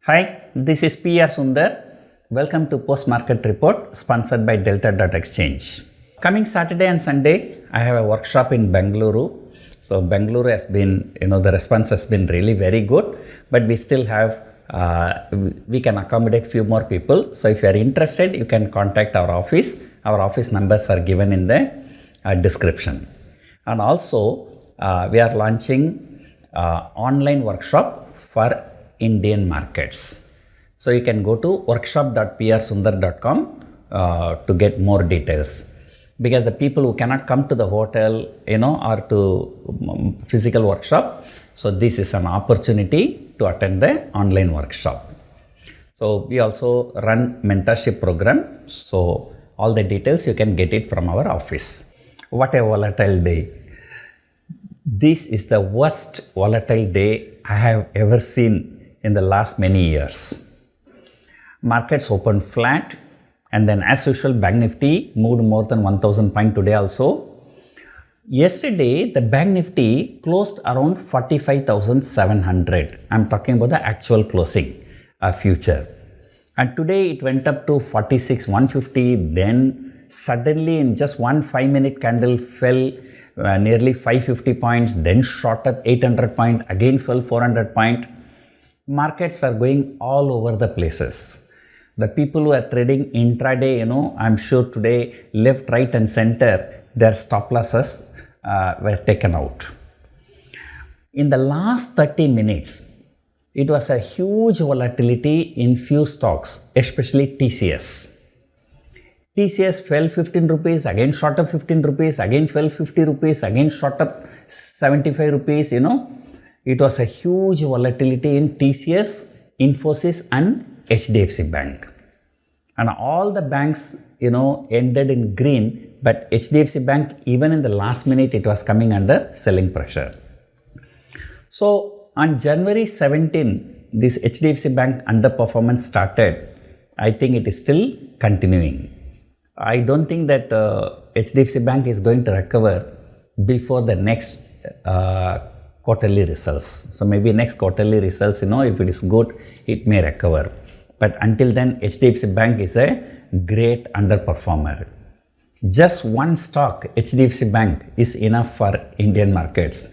Hi, this is PR Sundar. Welcome to Post Market Report sponsored by Delta.Exchange. Coming Saturday and Sunday, I have a workshop in Bengaluru. So Bengaluru has been, the response has been really very good, but we still have, we can accommodate few more people. So if you are interested, you can contact our office. Our office numbers are given in the description. And also, we are launching online workshop for Indian markets. So you can go to workshop.prsundar.com to get more details. Because the people who cannot come to the hotel, or to physical workshop, so this is an opportunity to attend the online workshop. So we also run mentorship program. So all the details you can get it from our office. What a volatile day. This is the worst volatile day I have ever seen in the last many years. Markets opened flat, and then as usual Bank Nifty moved more than 1000 points today also. Yesterday the Bank Nifty closed around 45,700. I am talking about the actual closing future. And today it went up to 46,150, then suddenly in just one 5-minute candle fell nearly 550 points, then shot up 800 points, again fell 400 points. Markets were going all over the places. The people who are trading intraday, I'm sure today left, right and center, their stop losses were taken out. In the last 30 minutes, it was a huge volatility in few stocks, especially TCS. TCS fell 15 rupees, again shot up 15 rupees, again fell 50 rupees, again shot up 75 rupees, It was a huge volatility in TCS, Infosys and HDFC Bank. And all the banks, ended in green, but HDFC Bank, even in the last minute, it was coming under selling pressure. So on January 17, this HDFC Bank underperformance started. I think it is still continuing. I don't think that HDFC Bank is going to recover before the next quarterly results. So maybe next quarterly results, if it is good, it may recover. But until then, HDFC Bank is a great underperformer. Just one stock, HDFC Bank, is enough for Indian markets.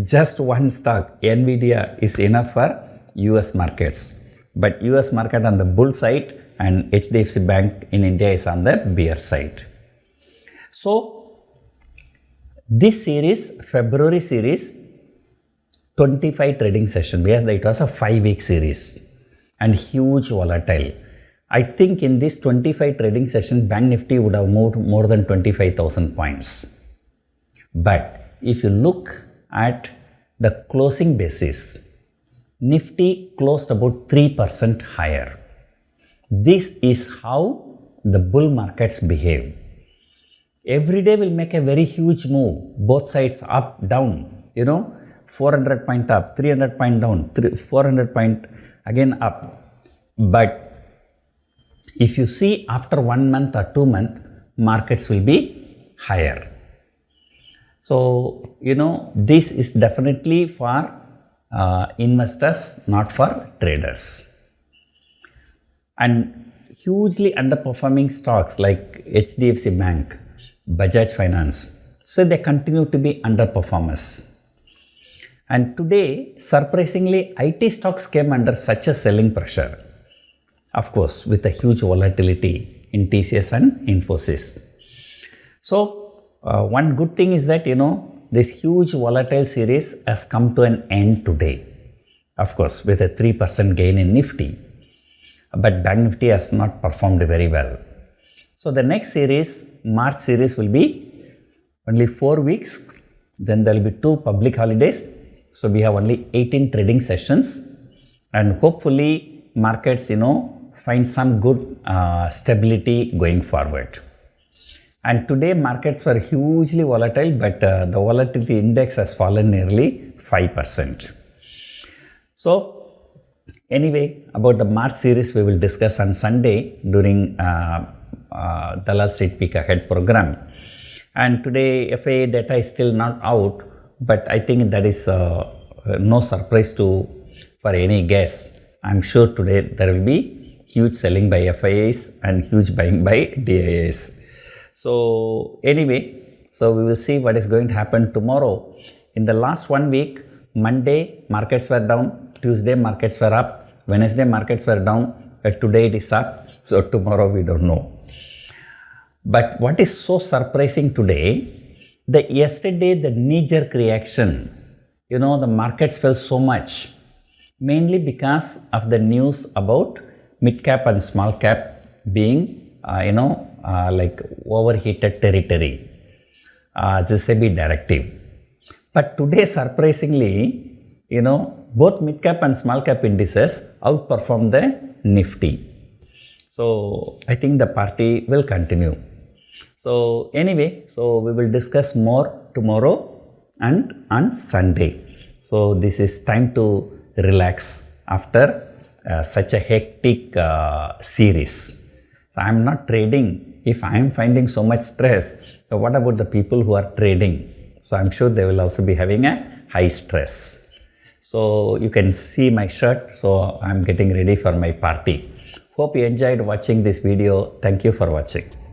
Just one stock, Nvidia, is enough for US markets. But US market on the bull side and HDFC Bank in India is on the bear side. So this series, February series, 25 trading sessions. Yes, it was a 5-week series and huge volatile. I think in this 25 trading session, Bank Nifty would have moved more than 25,000 points. But if you look at the closing basis, Nifty closed about 3% higher. This is how the bull markets behave. Every day will make a very huge move, both sides up, down, 400 point up, 300 point down, 400 point again up. But if you see after 1 month or 2 months, markets will be higher. So, this is definitely for investors, not for traders. And hugely underperforming stocks like HDFC Bank, Bajaj Finance, so they continue to be underperformers. And today, surprisingly, IT stocks came under such a selling pressure. Of course, with a huge volatility in TCS and Infosys. So, one good thing is that, this huge volatile series has come to an end today. Of course, with a 3% gain in Nifty. But Bank Nifty has not performed very well. So, the next series, March series, will be only 4 weeks. Then there will be 2 public holidays. So, we have only 18 trading sessions. And hopefully, markets, find some good stability going forward. And today, markets were hugely volatile, but the volatility index has fallen nearly 5%. So, anyway, about the March series, we will discuss on Sunday during Dalal Street Peak Ahead program. And today, FII data is still not out, but I think that is no surprise for any guess. I'm sure today there will be huge selling by FIIs and huge buying by DIIs. So anyway, so we will see what is going to happen tomorrow. In the last 1 week, Monday markets were down, Tuesday markets were up, Wednesday markets were down, today it is up, so tomorrow we don't know. But what is so surprising today, yesterday the knee-jerk reaction, the markets fell so much, mainly because of the news about mid-cap and small-cap being, like overheated territory, the SEBI directive. But today, surprisingly, both mid-cap and small-cap indices outperformed the Nifty. So I think the party will continue. So anyway, so we will discuss more tomorrow and on Sunday. So this is time to relax after such a hectic series. So I am not trading. If I am finding so much stress, so what about the people who are trading? So I am sure they will also be having a high stress. So you can see my shirt. So I am getting ready for my party. Hope you enjoyed watching this video. Thank you for watching.